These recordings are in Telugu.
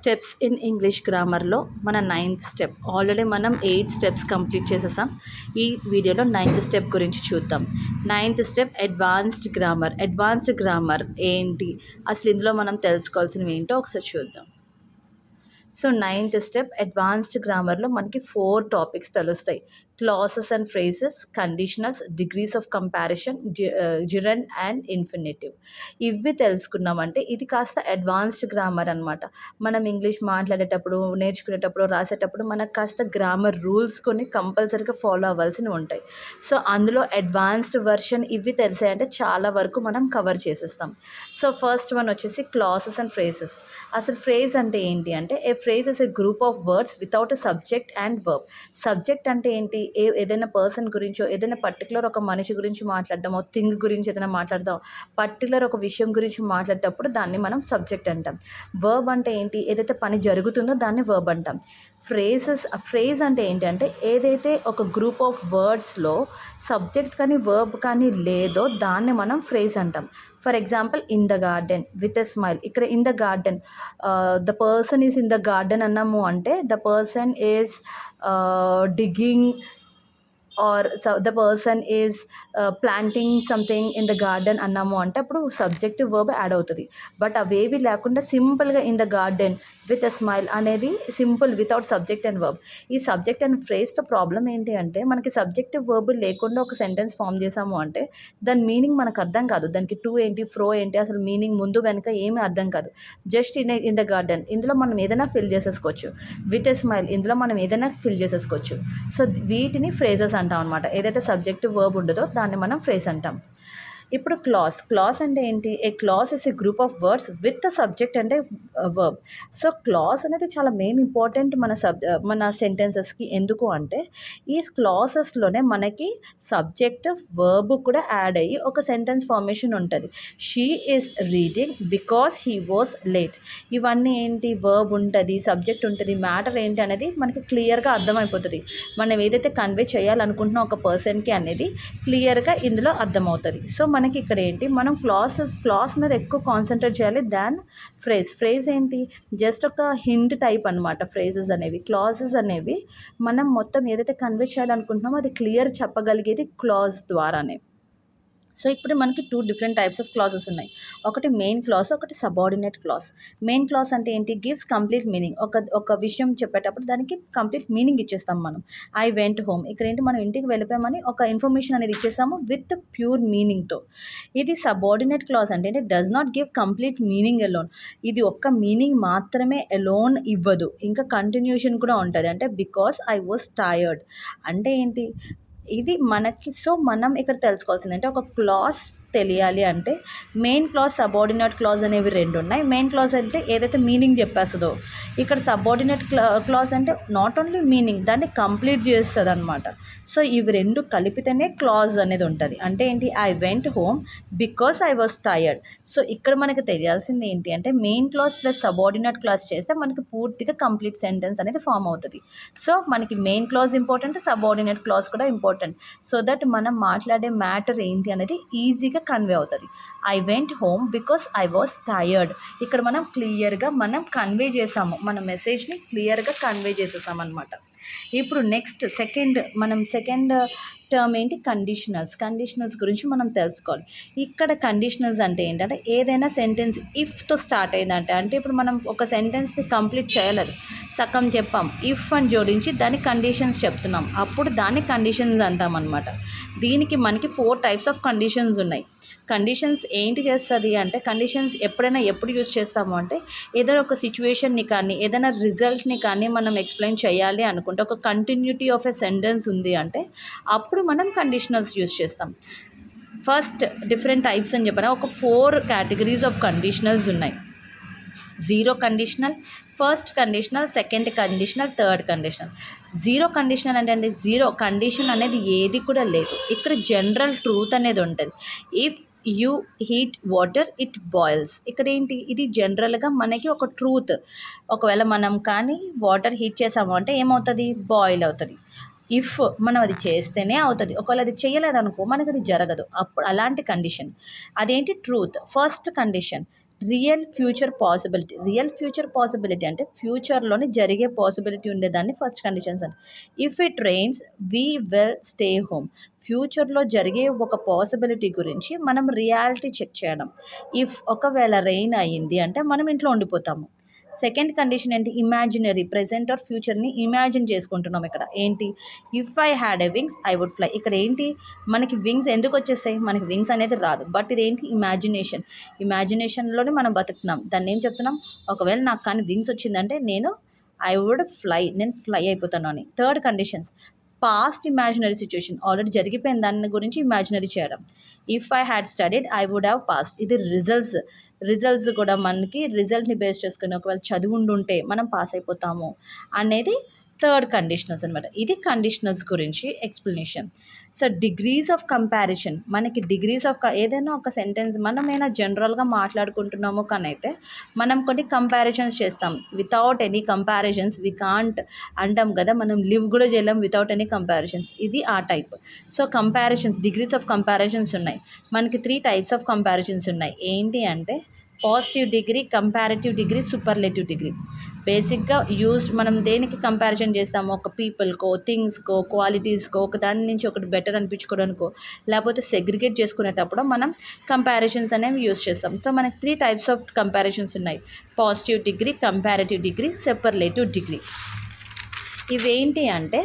స్టెప్స్ ఇన్ ఇంగ్లీష్ గ్రామర్లో మన 9th స్టెప్. ఆల్రెడీ మనం 8 స్టెప్స్ కంప్లీట్ చేసేసాం. ఈ వీడియోలో 9th స్టెప్ గురించి చూద్దాం. 9th step advanced grammar. Advanced grammar ఏంటి, అసలు ఇందులో మనం తెలుసుకోవాల్సినవి ఏంటో ఒకసారి చూద్దాం. సో 9th స్టెప్ అడ్వాన్స్డ్ గ్రామర్లో మనకి 4 టాపిక్స్ తెలుస్తాయి. Clauses and phrases, conditionals, degrees of comparison, gerund and infinitive. ఇవి తెలుసుకున్నామంటే ఇది కాస్త అడ్వాన్స్డ్ గ్రామర్ అనమాట. మనం ఇంగ్లీష్ మాట్లాడేటప్పుడు, నేర్చుకునేటప్పుడు, రాసేటప్పుడు మనకు కాస్త గ్రామర్ రూల్స్ కొన్ని కంపల్సరీగా ఫాలో అవ్వాల్సినవి ఉంటాయి. సో అందులో అడ్వాన్స్డ్ వర్షన్ ఇవి తెలిసాయంటే చాలా వరకు మనం కవర్ చేసేస్తాం. సో ఫస్ట్ వన్ వచ్చేసి క్లాసెస్ అండ్ ఫ్రేజెస్. అసలు ఫ్రేజ్ అంటే ఏంటి అంటే, a phrase is a group of words without a subject and verb. Subject అంటే ఏంటి, ఏదైనా పర్సన్ గురించో, ఏదైనా పర్టికులర్ ఒక మనిషి గురించి మాట్లాడడమో, థింగ్ గురించి ఏదైనా మాట్లాడదాం, పర్టికులర్ ఒక విషయం గురించి మాట్లాడేటప్పుడు దాన్ని మనం సబ్జెక్ట్ అంటాం. వర్బ్ అంటే ఏంటి, ఏదైతే పని జరుగుతుందో దాన్ని వర్బ్ అంటాం. ఫ్రేజ్ అంటే ఏంటి అంటే, ఏదైతే ఒక గ్రూప్ ఆఫ్ వర్డ్స్లో సబ్జెక్ట్ కానీ వర్బ్ కానీ లేదో దాన్ని మనం ఫ్రేజ్ అంటాం. For example, in the garden with a smile. ఇక్కడ in the garden, the person is in the garden అన్నాము అంటే the person is digging or the person is planting something in the garden అన్నాము అంటే అప్పుడు సబ్జెక్టివ్ వర్బ్ యాడ్ అవుతుంది. బట్ అవేవి లేకుండా సింపుల్గా in the garden with a smile అనేది simple without subject and verb. ఈ సబ్జెక్ట్ అండ్ ఫ్రేజ్తో ప్రాబ్లం ఏంటి అంటే, మనకి సబ్జెక్టివ్ వర్బ్ లేకుండా ఒక సెంటెన్స్ ఫామ్ చేసాము అంటే దాని మీనింగ్ మనకు అర్థం కాదు. దానికి టు ఏంటి, ఫ్రో ఏంటి, అసలు మీనింగ్ ముందు వెనక ఏమీ అర్థం కాదు. జస్ట్ ఇన్ ద గార్డెన్ ఇందులో మనం ఏదైనా ఫిల్ చేసేసుకోవచ్చు. విత్ ఎ స్మైల్ ఇందులో మనం ఏదైనా ఫిల్ చేసేసుకోవచ్చు. సో వీటిని ఫ్రేజెస్ అంటాం అనమాట. ఏదైతే సబ్జెక్టివ్ వర్బ్ ఉండదో దాన్ని మనం ఫ్రేజ్ అంటాం. ఇప్పుడు క్లాస్ అంటే ఏంటి, a clause is a group of words with subject అంటే వర్బ్. సో క్లాస్ అనేది చాలా మెయిన్ ఇంపార్టెంట్ మన సెంటెన్సెస్కి. ఎందుకు అంటే ఈ క్లాసెస్లోనే మనకి సబ్జెక్ట్ వర్బ్ కూడా యాడ్ అయ్యి ఒక సెంటెన్స్ ఫార్మేషన్ ఉంటుంది. She is reading because he was late. ఇవన్నీ ఏంటి, వర్బ్ ఉంటుంది, సబ్జెక్ట్ ఉంటుంది, మ్యాటర్ ఏంటి అనేది మనకి క్లియర్గా అర్థమైపోతుంది. మనం ఏదైతే కన్వే చేయాలనుకుంటున్నాం ఒక పర్సన్కి అనేది క్లియర్గా ఇందులో అర్థమవుతుంది. సో మనకి ఇక్కడ ఏంటి, మనం క్లాస్ మీద ఎక్కువ కాన్సన్ట్రేట్ చేయాలి దాన్ ఫ్రేజ్ ఏంటి, జస్ట్ ఒక హింట్ టైప్ అనమాట. ఫ్రేజెస్ అనేవి, క్లాజెస్ అనేవి మనం మొత్తం ఏదైతే కన్వే చేయాలనుకుంటున్నామో అది క్లియర్ చెప్పగలిగేది క్లాజ్ ద్వారానే. సో ఇప్పుడు మనకి 2 డిఫరెంట్ టైప్స్ ఆఫ్ క్లాజెస్ ఉన్నాయి. ఒకటి మెయిన్ క్లాజ్, ఒకటి సబార్డినేట్ క్లాజ్. మెయిన్ క్లాజ్ అంటే ఏంటి, గివ్స్ కంప్లీట్ మీనింగ్. ఒక విషయం చెప్పేటప్పుడు దానికి కంప్లీట్ మీనింగ్ ఇచ్చేస్తాం మనం. ఐ వెంట్ హోమ్, ఇక్కడ ఏంటి, మనం ఇంటికి వెళ్ళిపోయామని ఒక ఇన్ఫర్మేషన్ అనేది ఇచ్చేస్తాము విత్ ప్యూర్ మీనింగ్తో. ఇది సబార్డినేట్ క్లాజ్ అంటే does not give complete meaning alone. ఇది ఒక్క మీనింగ్ మాత్రమే అలోన్ ఇవ్వదు, ఇంకా కంటిన్యూషన్ కూడా ఉంటుంది. అంటే బికాస్ ఐ వాజ్ టైర్డ్ అంటే ఏంటి, ఇది మనకి. సో మనం ఇక్కడ తెలుసుకోవాల్సింది అంటే, ఒక క్లాజ్ తెలియాలి అంటే మెయిన్ క్లాజ్, సబార్డినేట్ క్లాజ్ అనేవి 2 ఉన్నాయి. మెయిన్ క్లాజ్ అంటే ఏదైతే మీనింగ్ చెప్పేస్తుందో, ఇక్కడ సబార్డినేట్ క్లాజ్ అంటే నాట్ ఓన్లీ మీనింగ్, దాన్ని కంప్లీట్ చేస్తుంది అనమాట. సో ఇవి 2 కలిపితేనే క్లాజ్ అనేది ఉంటుంది. అంటే ఏంటి, I went home because I was tired. So ఇక్కడ మనకి తెలియాల్సింది ఏంటి అంటే, main clause plus subordinate clause చేస్తే మనకి పూర్తిగా కంప్లీట్ సెంటెన్స్ అనేది ఫామ్ అవుతుంది. సో మనకి main clause important, subordinate clause కూడా ఇంపార్టెంట్. సో దట్ మనం మాట్లాడే మ్యాటర్ ఏంటి అనేది ఈజీగా కన్వే అవుతుంది. I went home because I was tired. ఇక్కడ మనం క్లియర్గా కన్వే చేసాము, మన మెసేజ్ని క్లియర్గా కన్వే చేసేసాం అనమాట. ఇప్పుడు నెక్స్ట్ సెకండ్ టర్మ్ ఏంటి, కండిషనల్స్ గురించి మనం తెలుసుకోవాలి. ఇక్కడ కండిషనల్స్ అంటే ఏంటంటే, ఏదైనా సెంటెన్స్ ఇఫ్తో స్టార్ట్ అయిందంటే, అంటే ఇప్పుడు మనం ఒక సెంటెన్స్ని కంప్లీట్ చేయలేదు, సగం చెప్పాం, ఇఫ్ అని జోడించి దాని కండిషన్స్ చెప్తున్నాం, అప్పుడు దాన్ని కండిషన్స్ అంటాం అనమాట. దీనికి మనకి 4 టైప్స్ ఆఫ్ కండిషన్స్ ఉన్నాయి. కండిషన్స్ ఏంటి చేస్తుంది అంటే, కండిషన్స్ ఎప్పుడు యూజ్ చేస్తాము అంటే, ఏదైనా ఒక సిచ్యువేషన్ని కానీ ఏదైనా రిజల్ట్ని కానీ మనం ఎక్స్ప్లెయిన్ చేయాలి అనుకుంటే, ఒక కంటిన్యూటీ ఆఫ్ ఎ సెంటెన్స్ ఉంది అంటే అప్పుడు మనం కండిషనల్స్ యూజ్ చేస్తాం. ఫస్ట్ డిఫరెంట్ టైప్స్ అని చెప్పిన ఒక 4 కేటగిరీస్ ఆఫ్ కండిషనల్స్ ఉన్నాయి. Zero conditional, first conditional, second conditional, third conditional. Zero conditional అంటే జీరో కండిషన్ అనేది ఏది కూడా లేదు. ఇక్కడ జనరల్ ట్రూత్ అనేది ఉంటుంది. If you heat water it boils. ఇక్కడ ఏంటి, ఇది జనరల్గా మనకి ఒక ట్రూత్. ఒకవేళ మనం కానీ వాటర్ హీట్ చేసాము అంటే ఏమవుతుంది, బాయిల్ అవుతుంది. ఇఫ్ మనం అది చేస్తేనే అవుతుంది, ఒకవేళ అది చేయలేదనుకో మనకు అది జరగదు. అప్పుడు అలాంటి కండిషన్ అదేంటి, truth. First condition, real future possibility అంటే ఫ్యూచర్లోనే జరిగే పాసిబిలిటీ ఉండేదాన్ని ఫస్ట్ కండిషన్స్ అంటే. If it rains we will stay home. ఫ్యూచర్లో జరిగే ఒక పాసిబిలిటీ గురించి మనం రియాలిటీ చెక్ చేయడం. ఇఫ్ ఒకవేళ రెయిన్ అయ్యింది అంటే మనం ఇంట్లో ఉండిపోతాము. సెకండ్ కండిషన్ ఏంటి, ఇమాజినరీ, ప్రెజెంట్ ఆర్ ఫ్యూచర్ని ఇమాజిన్ చేసుకుంటున్నాం. ఇక్కడ ఏంటి, if I had a wings I would fly. ఇక్కడ ఏంటి, మనకి వింగ్స్ ఎందుకు వచ్చేస్తాయి, మనకి వింగ్స్ అనేది రాదు, బట్ ఇదేంటి ఇమాజినేషన్లోనే మనం బతుకుతున్నాం. దాన్ని ఏం చెప్తున్నాం, ఒకవేళ నాకు కానీ వింగ్స్ వచ్చిందంటే నేను నేను ఫ్లై అయిపోతాను అని. Third conditions, past imaginary situation, already జరిగిపోయిన దాని గురించి ఇమాజినరీ చేయడం. If I had studied I would have passed. ఇది రిజల్ట్స్ కూడా మనకి రిజల్ట్ని బేస్ చేసుకుని ఒకవేళ చదివి ఉండుంటే మనం పాస్ అయిపోతాము అనేది థర్డ్ కండిషనల్స్ అనమాట. ఇది కండిషనల్స్ గురించి explanation. So degrees of comparison, మనకి డిగ్రీస్ ఆఫ్ ఏదైనా ఒక సెంటెన్స్ మనమైనా జనరల్గా మాట్లాడుకుంటున్నాము కానీ అయితే మనం కొన్ని కంపారిజన్స్ చేస్తాం. Without any comparisons we can't అంటాం కదా, మనం లివ్ కూడా చేయలేం వితౌట్ ఎనీ కంపారిజన్స్. ఇది ఆ type. So comparisons, degrees of comparisons ఉన్నాయి. మనకి 3 టైప్స్ ఆఫ్ కంపారిజన్స్ ఉన్నాయి. ఏంటి అంటే positive degree, comparative degree, superlative degree. బేసిక్గా మనం దేనికి కంపారిజన్ చేస్తాము, ఒక పీపుల్కో, థింగ్స్కో, క్వాలిటీస్కో, ఒక దాని నుంచి ఒకటి బెటర్ అనిపించుకోవడానికో, లేకపోతే సెగ్రిగేట్ చేసుకునేటప్పుడు మనం కంపారిజన్స్ అనేవి యూజ్ చేస్తాం. సో మనకి 3 టైప్స్ ఆఫ్ కంపారిజన్స్ ఉన్నాయి, positive degree, comparative degree, superlative degree. ఇవేంటి అంటే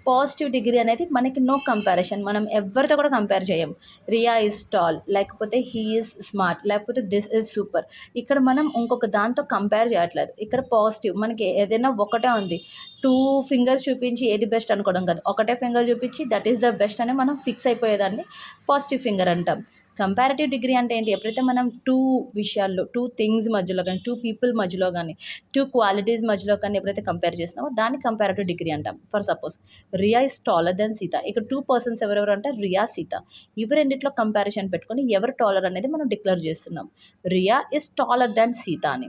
పాజిటివ్ డిగ్రీ అనేది మనకి నో కంపారిజన్, మనం ఎవరితో కూడా కంపేర్ చేయం. రియా ఈజ్ టాల్, లేకపోతే హీ ఈజ్ స్మార్ట్, లేకపోతే దిస్ ఈజ్ సూపర్. ఇక్కడ మనం ఇంకొక దాంతో కంపేర్ చేయట్లేదు. ఇక్కడ పాజిటివ్, మనకి ఏదైనా ఒకటే ఉంది, 2 ఫింగర్స్ చూపించి ఏది బెస్ట్ అనుకోవడం కాదు, ఒకటే ఫింగర్ చూపించి దట్ ఈస్ ద బెస్ట్ అని మనం ఫిక్స్ అయిపోయేదాన్ని పాజిటివ్ ఫింగర్ అంటాం. కంపారిటివ్ డిగ్రీ అంటే ఏంటి, ఎప్పుడైతే మనం 2 విషయాల్లో, 2 థింగ్స్ మధ్యలో కానీ, 2 పీపుల్ మధ్యలో కానీ, 2 క్వాలిటీస్ మధ్యలో కానీ ఎప్పుడైతే కంపేర్ చేస్తున్నామో దాన్ని కంపారిటివ్ డిగ్రీ అంటాం. For suppose Riya is taller than Sita. ఇక్కడ 2 పర్సన్స్ ఎవరెవరు అంటే రియా, సీత. ఇవి రెండిట్లో కంపారిజన్ పెట్టుకొని ఎవరు టాలర్ అనేది మనం డిక్లేర్ చేస్తున్నాం, Riya is taller than Sita అని.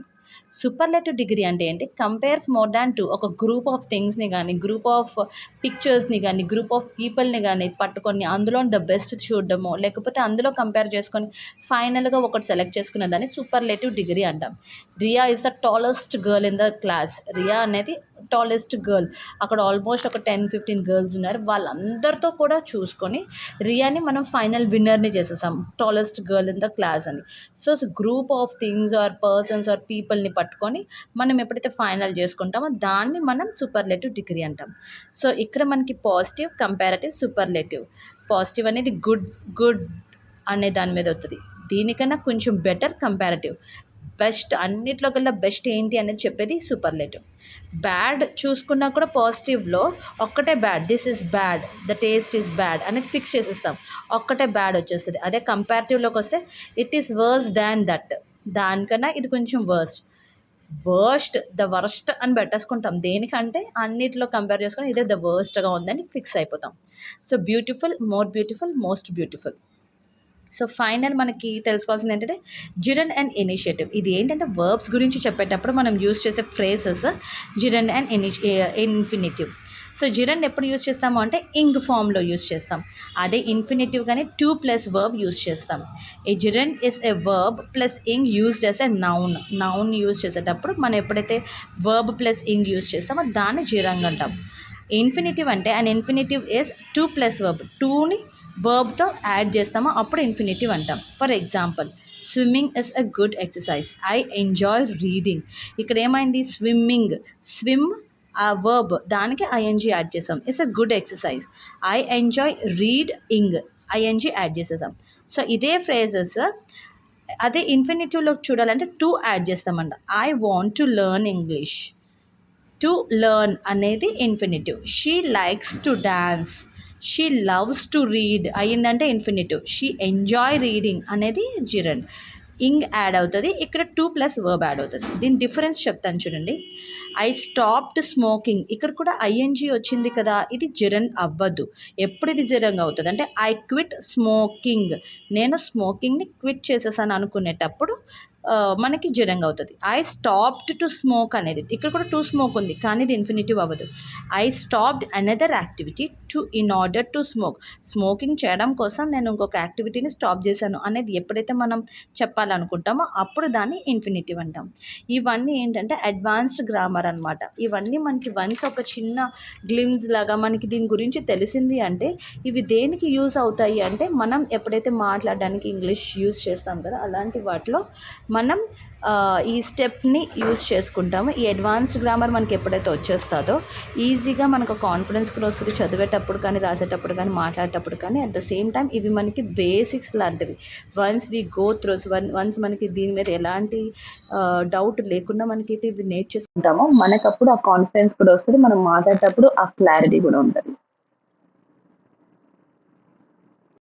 సూపర్లేటివ్ డిగ్రీ అంటే ఏంటి, కంపేర్స్ మోర్ దాన్ 2, ఒక గ్రూప్ ఆఫ్ థింగ్స్ని కానీ, గ్రూప్ ఆఫ్ పిక్చర్స్ని కానీ, గ్రూప్ ఆఫ్ పీపుల్ని కానీ పట్టుకొని అందులో ద బెస్ట్ చూడడమో, లేకపోతే అందులో కంపేర్ చేసుకొని ఫైనల్గా ఒకటి సెలెక్ట్ చేసుకునే దాన్ని సూపర్లేటివ్ డిగ్రీ అంటాం. Riya is the tallest girl in the class. Riya అనేది టాలెస్ట్ గర్ల్, అక్కడ ఆల్మోస్ట్ ఒక 10-15 గర్ల్స్ ఉన్నారు, వాళ్ళందరితో కూడా చూసుకొని రియాని మనం ఫైనల్ విన్నర్ని చేసేసాం, tallest girl in the class అని. So group of things or persons or పీపుల్ని పట్టుకొని మనం ఎప్పుడైతే ఫైనల్ చేసుకుంటామో దాన్ని మనం సూపర్లేటివ్ డిగ్రీ అంటాం. సో ఇక్కడ మనకి పాజిటివ్, కంపారిటివ్, సూపర్లేటివ్. పాజిటివ్ అనేది గుడ్ అనే దాని మీద వస్తుంది, దీనికన్నా కొంచెం బెటర్ కంపారిటివ్, బెస్ట్ అన్నిట్లో కల్లా బెస్ట్ ఏంటి అనేది చెప్పేది సూపర్లేటివ్. బ్యాడ్ చూసుకున్నా కూడా పాజిటివ్లో ఒక్కటే bad, this is bad, the taste is bad అనేది ఫిక్స్ చేసేస్తాం, ఒక్కటే బ్యాడ్ వచ్చేస్తుంది. అదే కంపారిటివ్లోకి వస్తే it is verse than that, దానికన్నా ఇది కొంచెం ద వర్స్ట్ అని పెట్టేసుకుంటాం. దేనికంటే అన్నిటిలో కంపేర్ చేసుకొని ఇదే ద వర్స్ట్గా ఉందని ఫిక్స్ అయిపోతాం. So beautiful, more beautiful, most beautiful. So final మనకి తెలుసుకోవాల్సింది ఏంటంటే జిరెండ్ అండ్ ఇనిషియేటివ్. ఇది ఏంటంటే వర్బ్స్ గురించి చెప్పేటప్పుడు మనం యూజ్ చేసే ఫ్రేజెస్ జిరెండ్ అండ్ ఇన్ఫినిటివ్. సో జిరెండ్ ఎప్పుడు యూజ్ చేస్తాము అంటే ఇంగ్ ఫామ్లో యూజ్ చేస్తాం, అదే ఇన్ఫినిటివ్ కానీ 2+ వర్బ్ యూజ్ చేస్తాం. A gerund is a verb plus ing used as a noun use చేసేటప్పుడు మనం ఎప్పుడైతే వర్బ్ ప్లస్ ఇంగ్ యూజ్ చేస్తామో దాన్ని జిరెండ్ అంటాం. ఇన్ఫినిటివ్ అంటే అండ్ ఇన్ఫినిటివ్ ఇస్ 2+ వర్బ్, 2ని వర్బ్తో యాడ్ చేస్తామో అప్పుడు ఇన్ఫినిటివ్ అంటాం. For example, swimming is a good exercise, I enjoy reading. ఇక్కడ ఏమైంది, స్విమ్ ఆ వర్బ్, దానికి ఐఎన్జీ యాడ్ చేసాం, it's a good exercise. I enjoy reading, ING add చేసేసాం. సో ఇదే ఫ్రేజెస్ అదే ఇన్ఫినిటివ్లో చూడాలంటే 2 యాడ్ చేస్తామంట. I want to learn English, to learn అనేది infinitive. She likes to dance, she loves to read అయ్యిందంటే ఇన్ఫినిటివ్. షీ ఎంజాయ్ రీడింగ్ అనేది జిరెండ్, ఇంగ్ యాడ్ అవుతుంది, ఇక్కడ 2+ వర్బ్ యాడ్ అవుతుంది. దీని డిఫరెన్స్ చెప్తాను చూడండి. ఐ స్టాప్డ్ స్మోకింగ్, ఇక్కడ కూడా ఐఎన్జీ వచ్చింది కదా, ఇది జిరెండ్ అవ్వదు. ఎప్పుడు ఇది జిరెండ్ అవుతుంది అంటే ఐ క్విట్ స్మోకింగ్, నేను స్మోకింగ్ని క్విట్ చేసేసాను అనుకునేటప్పుడు మనకి జ్వరంగా అవుతుంది. ఐ స్టాప్డ్ టు స్మోక్ అనేది ఇక్కడ కూడా టు స్మోక్ ఉంది, కానీ ఇది ఇన్ఫినిటివ్ అవ్వదు. I stopped another activity in order to smoke. Smoking చేయడం కోసం నేను ఇంకొక యాక్టివిటీని స్టాప్ చేశాను అనేది ఎప్పుడైతే మనం చెప్పాలనుకుంటామో అప్పుడు దాన్ని ఇన్ఫినిటివ్ అంటాం. ఇవన్నీ ఏంటంటే అడ్వాన్స్డ్ గ్రామర్ అనమాట. ఇవన్నీ మనకి వన్స్ ఒక చిన్న గ్లిమ్స్ లాగా మనకి దీని గురించి తెలిసింది అంటే ఇవి దేనికి యూజ్ అవుతాయి అంటే మనం ఎప్పుడైతే మాట్లాడడానికి ఇంగ్లీష్ యూజ్ చేస్తాం కదా, అలాంటి వాటిలో మనం ఈ స్టెప్ని యూజ్ చేసుకుంటాము. ఈ అడ్వాన్స్డ్ గ్రామర్ మనకి ఎప్పుడైతే వచ్చేస్తుందో ఈజీగా మనకు కాన్ఫిడెన్స్ కూడా వస్తుంది, చదివేటప్పుడు కానీ, రాసేటప్పుడు కానీ, మాట్లాడేటప్పుడు కానీ. అట్ ద సేమ్ టైం ఇవి మనకి బేసిక్స్ లాంటివి. Once we go throughs once మనకి దీని మీద ఎలాంటి డౌట్ లేకుండా మనకి ఇవి నేర్చేసుకుంటామో మనకప్పుడు ఆ కాన్ఫిడెన్స్ కూడా వస్తుంది, మనం మాట్లాడేటప్పుడు ఆ క్లారిటీ కూడా ఉంటుంది.